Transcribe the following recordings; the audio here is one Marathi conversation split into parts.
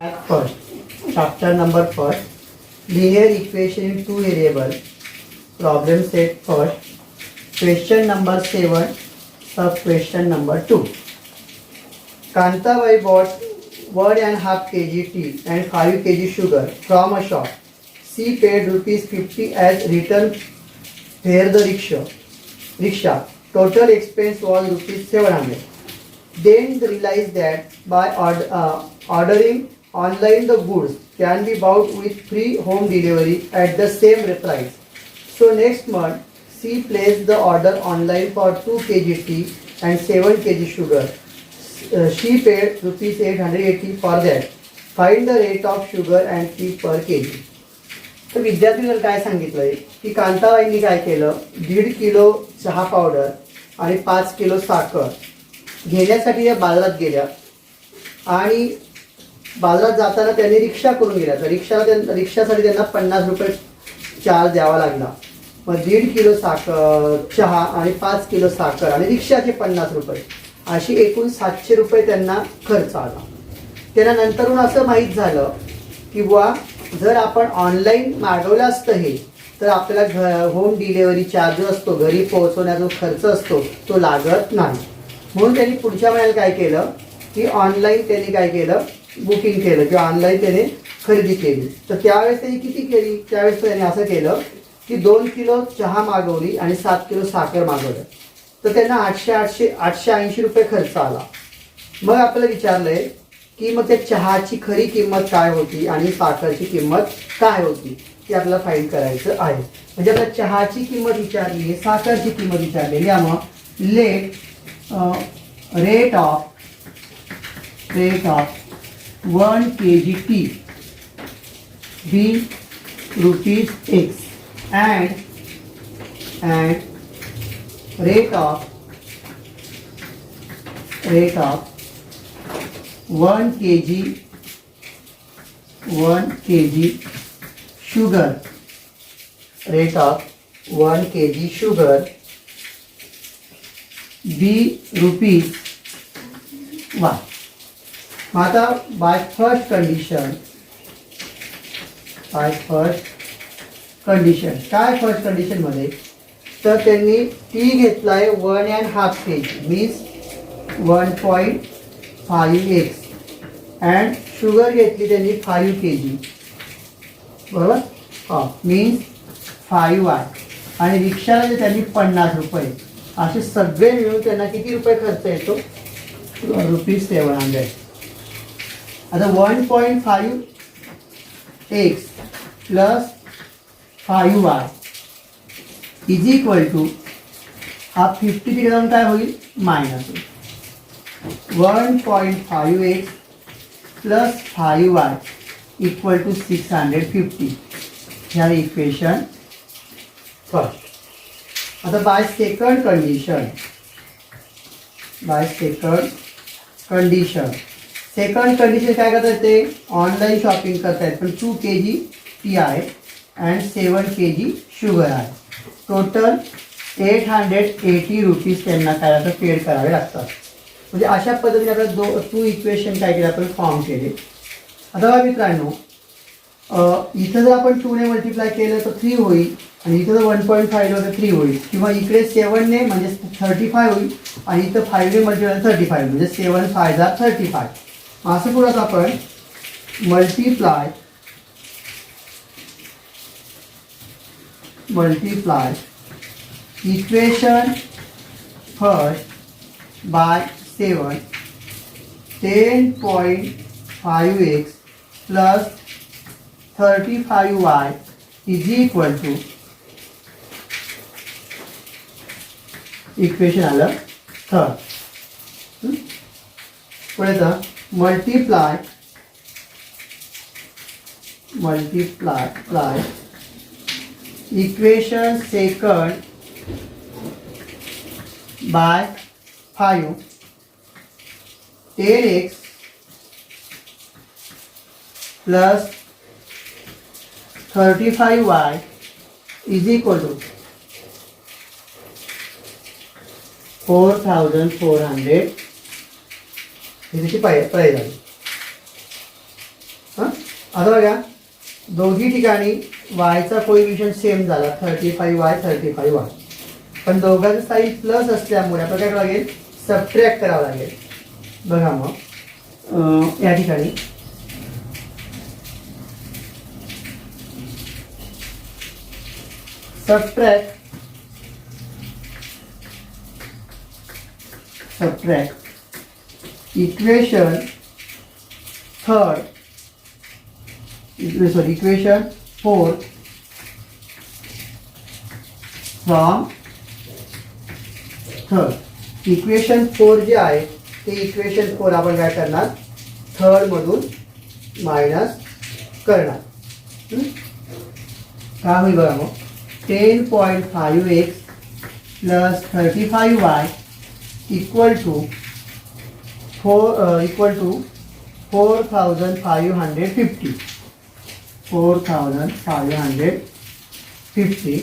First, chapter number first, linear equation in two variable. Problem set first. Question number 7, sub question number 2. Kantabai bought 1.5 kg tea and 5 kg sugar from a shop. She paid rupees 50 as return fare the rickshaw. Total expense was rupees 700. Then realized that by ordering online the goods can be bought with free home delivery at the same price. So next month she placed the order online for 2 kg tea and 7 kg sugar. She paid rupees 880 for that. Find the rate of sugar and tea per kg. तर विद्यार्थ्यांनी काय सांगितलंय की कांताबाईंनी काय केलं, 1.5 किलो चहा पावडर आणि 5 किलो साखर घेण्यासाठी या बाजारात गेल्या आणि बाजारात जाताना त्यांनी रिक्षा करून गेल्या. तर रिक्षासाठी त्यांना 50 रुपये चार्ज द्यावा लागला. मग 1.5 किलो साखर चहा आणि 5 किलो साखर आणि रिक्षाचे 50 रुपये अशी एकूण 700 रुपये त्यांना खर्च आला. त्यांना नंतरून असं माहीत झालं की बुवा जर आपण ऑनलाईन मागवलं असतं हे तर आपल्याला होम डिलेवरी चार्ज असतो, घरी पोहोचवण्याचा जो खर्च असतो तो लागत नाही. म्हणून त्यांनी पुढच्या महिन्याला काय केलं की ऑनलाईन त्यांनी काय केलं, बुकिंग केलं किंवा ऑनलाईन त्याने खरेदी केली. तर त्यावेळेस त्यांनी किती केली, त्यावेळेस त्यांनी असं केलं की 2 किलो चहा मागवली आणि 7 किलो साखर मागवलं. तर त्यांना 880 रुपये खर्च आला. मग आपल्याला विचारलंय की मग त्या चहाची खरी किंमत काय होती आणि साखरची किंमत काय होती ती आपल्याला फाईंड करायचं आहे. म्हणजे आपल्याला चहाची किंमत विचारली आहे, साखरची किंमत विचारलेली आहे. मग rate of 1 kg tea be rupees X and rate of 1 kg sugar, rate of 1 kg sugar be rupees Y. आता बाय फर्स्ट कंडिशन काय फर्स्ट कंडिशन मध्ये तर त्यांनी टी घेतलाय 1.5 kg means 1.5x and sugar घेतली त्यांनी 5 kg बरोबर, मीन्स 5y आणि रिक्षाला जे त्यांनी 50 रुपये असे सगळे मिळून त्यांना किती रुपये खर्च येतो, रुपीज 700. आता 1.5x plus 5y is equal to हा 50 तिकडे जाऊन काय होईल, मायनस होईल. 1.5x plus 5y equal to 650. ह्या इक्वेशन फर्स्ट. आता बाय सेकंड कंडिशन काय करतात ते ऑनलाईन शॉपिंग करतायत पण 2 kg टी आहे अँड 7 kg शुगर आहे. टोटल 880 रुपीज त्यांना काय आता पेड करावे लागतात. म्हणजे अशा पद्धतीने आपल्याला 2 इक्वेशन काय केले आपण फॉर्म केले. आता बघा मित्रांनो, इथं जर आपण 2 ने मल्टिप्लाय केलं तर 3 होईल आणि इथं जर 1.5 तर 3 होईल किंवा इकडे 7 ने म्हणजे 35 होईल आणि इथं 5 ने मल्टिप्लाय 35 म्हणजे 7 5 जा 35. असं पुढं आपण multiply equation first by 7 10.5x plus 35y is equal to equation आलं थर्ड. पुढे तर multiply equation second by 5 10x plus 35y is equal to 4400 ही त्याची प्राईज आली. आता बघा दोघी ठिकाणी वायचा कोइफिशियंट सेम झाला 35y 35y, पण दोघांचा साईन प्लस असल्यामुळे आपल्याला काय लागेल सबट्रॅक्ट करावं लागेल. बघा मग या ठिकाणी subtract equation third equation fourth from third. Equation 4 जे आहे ते इक्वेशन 4 आपण काय करणार थर्ड मधून मायनस करणार. काय होईल बघा मग 10.5x plus 35y equal to 4550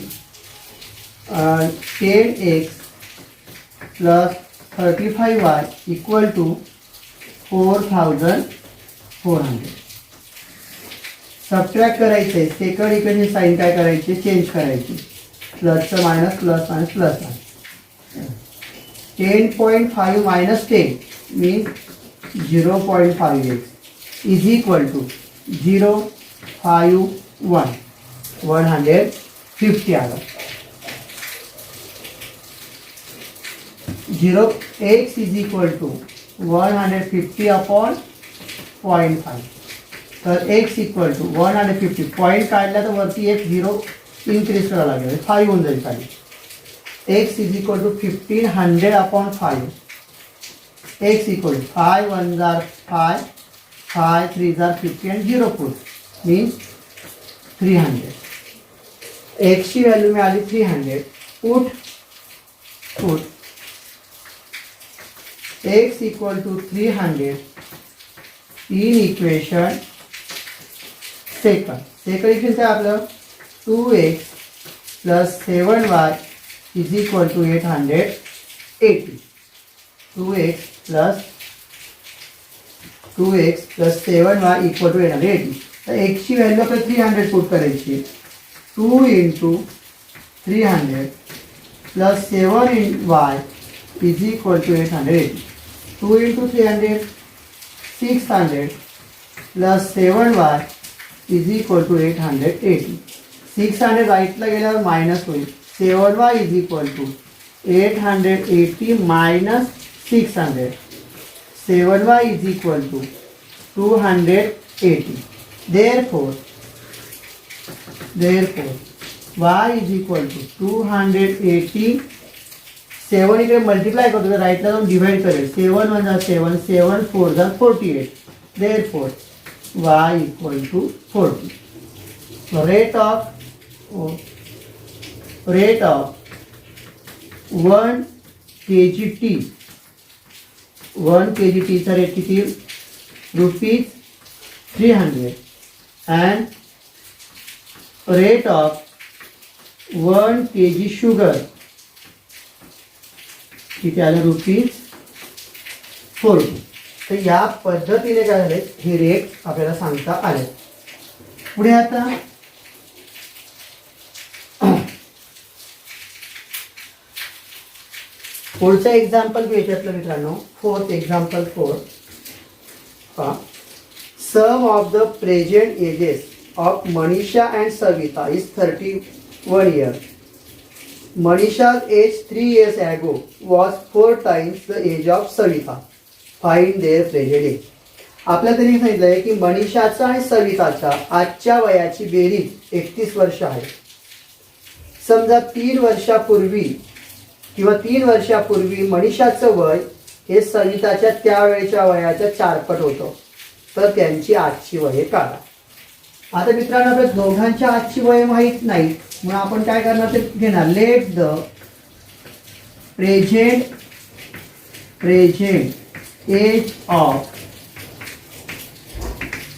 10x plus 35y equal to 4400. Subtract करायचे सेकंड इक्वेशन साइन काय करायचे चेंज करायची प्लसचं minus plus minus plus minus. 10.5 minus 10 means 0.5x is equal to 051 150 आला. 0x is equal to 150 upon 0.5. तर x इक्वल टू 150 पॉईंट काढला तर वरती एक 0 इन्क्रीज करावं लागेल 5 होऊन जाईल खाली. x is equal to 1500 upon 5. x equal to 5 1s are 5, 5 3s are 50 and 0 put means 300. x की वैल्यू में आली 300. Put x equal to 300 in equation second equation काय आपलं 2x plus 7y is equal to 880. 2x plus 7y equal to 880. तर x ची व्हॅल्यू आपल्याला 300 पुट करायची. 2 into 300 plus 7y is equal to 880. 2 into 300 600 plus 7y is equal to 880. 600 राईटला गेल्यावर मायनस होईल. 7y is equal to 880 minus 600. 7y is equal to 280. Therefore y is equal to 280. 7 इकडे मल्टिप्लाय करतो तर राईटला जाऊन डिवाइड करेल. 7 1 7 7 4 48. Therefore y equal to 40. So rate of 1 kg tea. 1 kg tea चा रेट किती rupees 300 and rate of 1 kg sugar किती आले रुपीज 40. तर या पद्धतीने काय झाले हे रेट आपल्याला सांगता आले. पुढे आता पुढचं एक्झाम्पल घ्यायच्यातलं मित्रांनो fourth example 4. Sum of the present ages of Manisha and Savita is 31 years. Manisha's age 3 years ago was 4 times the age of Savita. Find their present age. आपल्या तरी सांगितलंय की मनीषाचा आणि सविताच्या आजच्या वयाची बेरीज 31 वर्ष आहे. समजा 3 वर्षापूर्वी किंवा 3 वर्षापूर्वी मनीषाचं वय हे सविताच्या त्यावेळेच्या वयाच्या 4 पट होतं. तर त्यांची आजची वये काढा. आता मित्रांनो आपल्या दोघांच्या आजची वय माहीत नाही म्हणून आपण काय करणार ते घेणार let the present age of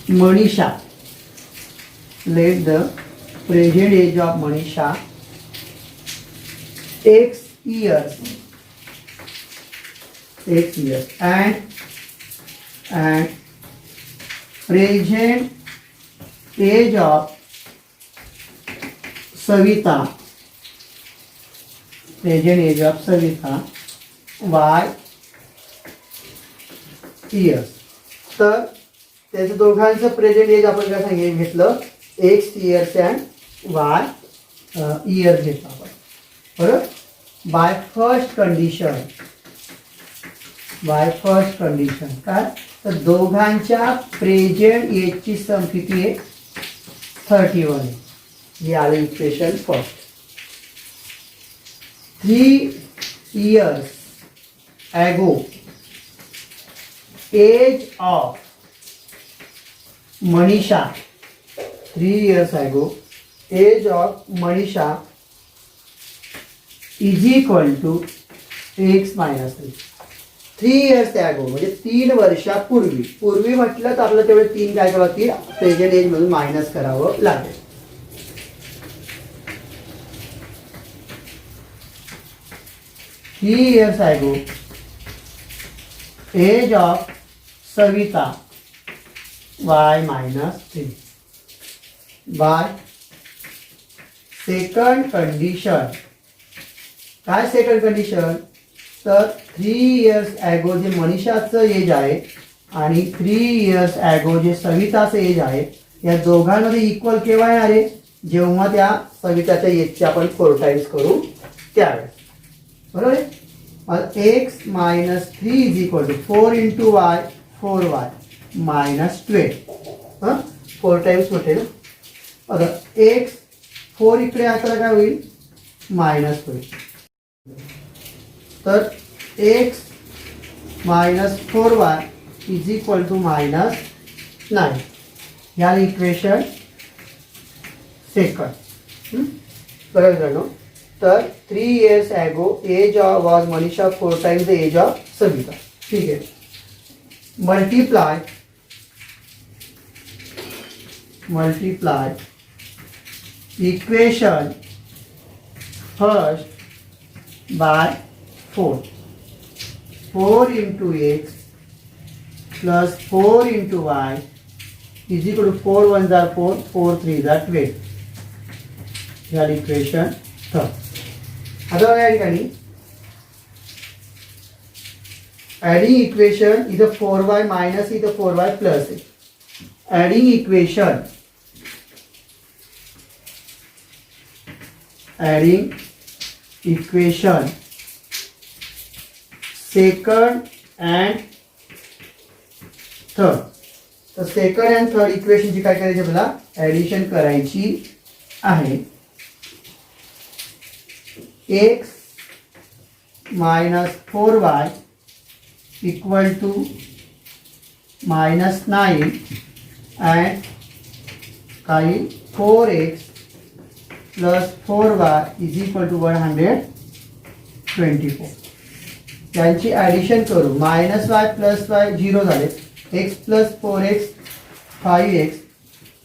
Manisha. Let the present age of Manisha x years and present age of Savita, present age of Savita y years. तर त्याचं दोघांचं प्रेझेंट एज आपण काय सांगितलं घेतलं, x years and y years घेतलं आपण, बरोबर. बाय फर्स्ट कंडिशन काय, तर दोघांच्या प्रेझेंट एजची सम किती आहे, 31 आहे. हे आलं equation first. 3 years ago age of Manisha, 3 years ago age of Manisha is equal to x minus 3. 3 years ago म्हणजे 3 वर्षापूर्वी, पूर्वी म्हटलं तर आपलं तेवढे 3 काय करावं लागतील, प्रेझेंट एज मधून मायनस करावं लागेल. 3 years ago age of Savita y minus 3. By second condition, काय सेकंड कंडिशन, तर 3 years ago जे मनीषाचं एज आहे आणि 3 years ago जे सविताचं एज आहे, या दोघांमध्ये इक्वल केव्हा येणार आहे, जेव्हा त्या सविताच्या एजचे आपण 4 टाइम्स करू त्यावेळेस, बरोबर आहे. X minus 3 is equal to 4 into y, 4y minus 12. 4 times होते ना. आता एक्स 4 इकडे आता काय होईल, मायनस होईल. तर x minus 4y is equal to minus 9. या इक्वेशन सेकंड. बघा मित्रांनो, तर 3 years ago age of was Manisha 4 times the age of Savita. ठीक है. Multiply equation first bye 4. 4 into x plus 4 into y is equal to 4 1s are 4, 4 3s are 12. या इक्वेशन थर्ड. आता बघा या ठिकाणी ॲडिंग इक्वेशन, इथं 4y मायनस इथं 4y प्लस आहे. Adding equation second and third. तर सेकंड अँड थर्ड इक्वेशनची काय करायची, आपल्याला ॲडिशन करायची आहे. x minus 4y equal to minus 9 and काही 4x plus 4y is equal to 124. त्यांची ॲडिशन करू. मायनस वाय प्लस वाय 0 झाले. x plus 4x 5x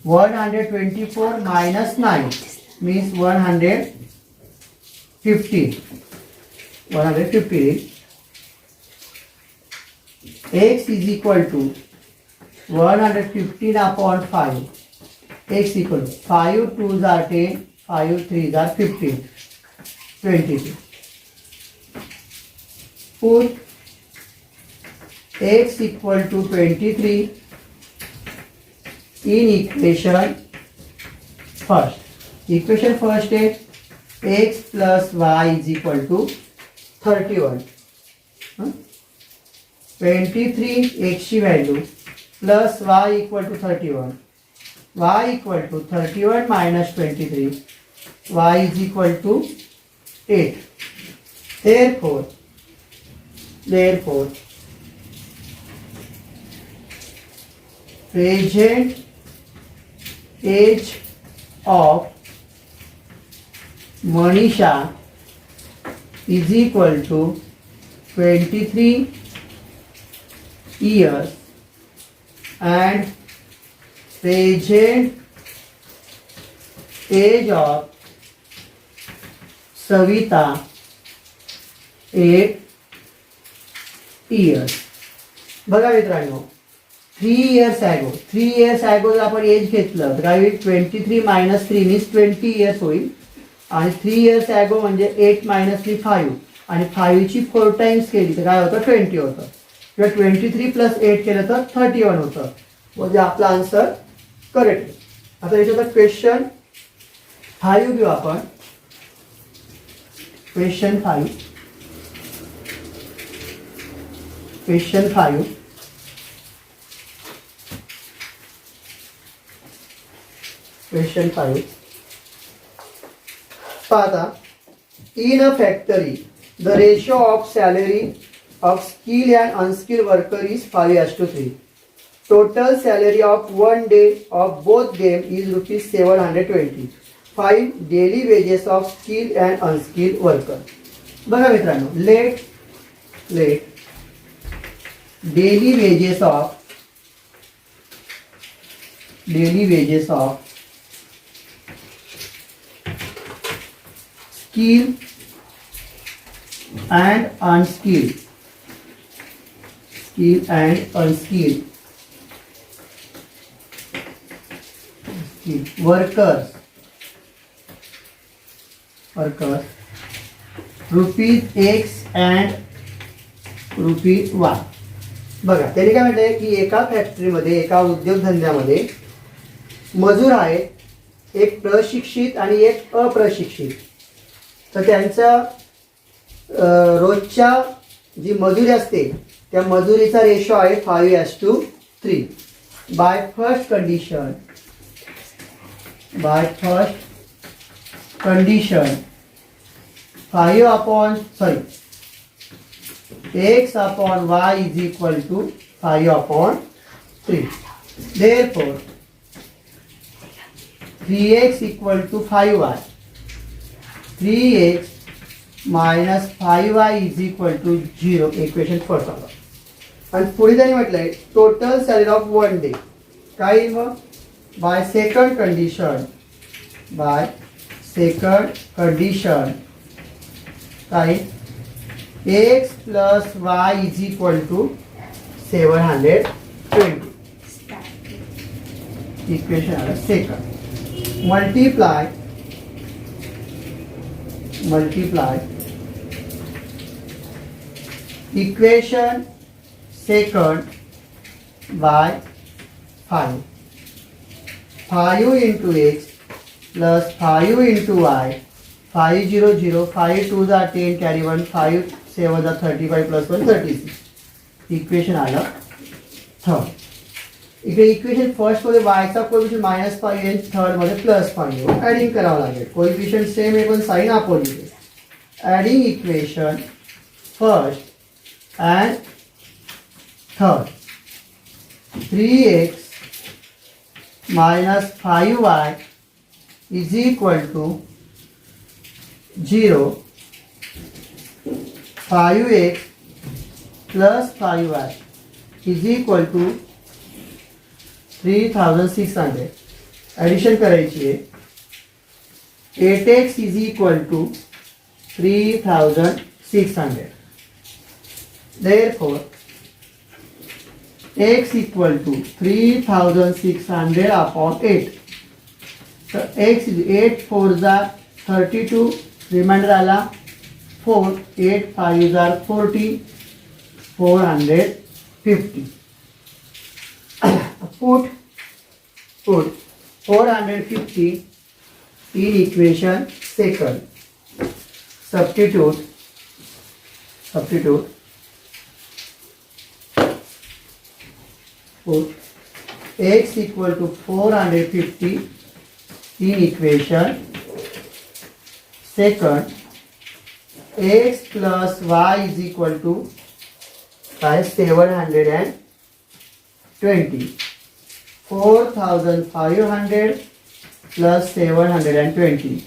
124 minus 9 means 115. 115. X is equal to 115 upon 5. X equal to 5 2s are 10, 5 3s are 15, 22. Put x equal to 23 in equation first. Equation first is x plus y is equal to 31. 23 x ची value plus y equal to 31. y equal to 31 minus 23. y is equal to 8. Therefore present age of Manisha is equal to 23 years and present age of Savita 8 years. बघा मित्रांनो, 3 years ago. 3 years ago जर आपण एज घेतलं तर काय होईल 23 मायनस 3 मीन्स 20 इयर्स होईल. आणि 3 इयर्स ॲगो म्हणजे 8 मायनस 3 5 आणि 5ची 4 टाइम्स केली तर काय होतं 20 होतं. किंवा 23 प्लस 8 केलं तर 31 होतं. म्हणजे आपला आन्सर करेक्ट. आता याच्यात क्वेश्चन 5 घेऊ आपण. क्वेश्चन 5. क्वेश्चन 5. क्वेश्चन 5. पाहता, in a factory the ratio of salary of skilled and unskilled worker is 5:3. Total salary of one day of both them is rupees 720. Find daily wages of skilled and unskilled worker. बघा मित्रांनो, let daily wages of skilled and unskilled workers rupees X and rupees Y. बघा त्याने काय म्हटलंय की एका फॅक्टरीमध्ये एका उद्योगधंद्यामध्ये मजूर आहे, एक प्रशिक्षित आणि एक अप्रशिक्षित. तर त्यांचा रोजच्या जी मजुरी असते त्या मजुरीचा रेशो आहे 5:3. By first condition X upon Y is equal to 5/3. Therefore 3x equal to 5y. 3x minus 5y is equal to 0. Equation first आला. आणि पुढे त्यांनी म्हटलंय total salary of one day काय मग बाय सेकंड कंडिशन काय x plus y is equal to 720. Equation आला second. Multiply equation second by 5. 5 into x plus 5 into y. 5 0 0 5 2 are 10 carry 1 5 7 are 35 plus 1 36. Equation आलं थर्ड. इकडे इक्वेशन फर्स्ट मध्ये वायचा कोएफिशियंट -5 आणि थर्ड मध्ये +5 येऊन ऍडिंग करावं लागेल. कोएफिशियंट सेम आहे पण साइन अपोजिट आहे. Adding equation first and third. 3x minus 5y is equal to 0. 5x plus 5y is equal to 3600. Addition करायची आहे. 8x is equal to 3600. Therefore x equal to 3600 upon 8. So x is 8 4s are 32. Remainder आला 4. 8 5s are 40. 450. Put 450 in equation second. Substitute put x equal to 450 in equation second. X plus y is equal to 720. 4500 plus 720.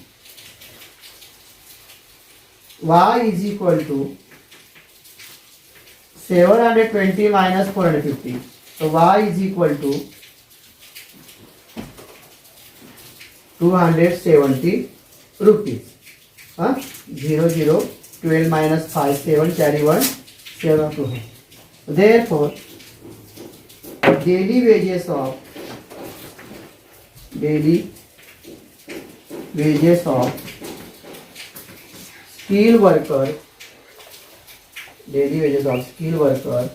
Y is equal to 720 minus 450. So y is equal to 270 rupees. 0 0 12 minus 5 7 carry 1 7 2. Therefore daily wages of skilled worker,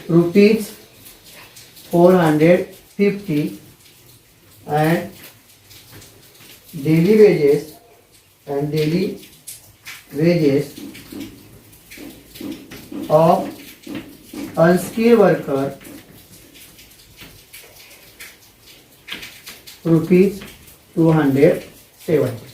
rupees 450, and daily wages of unskilled worker rupees 270.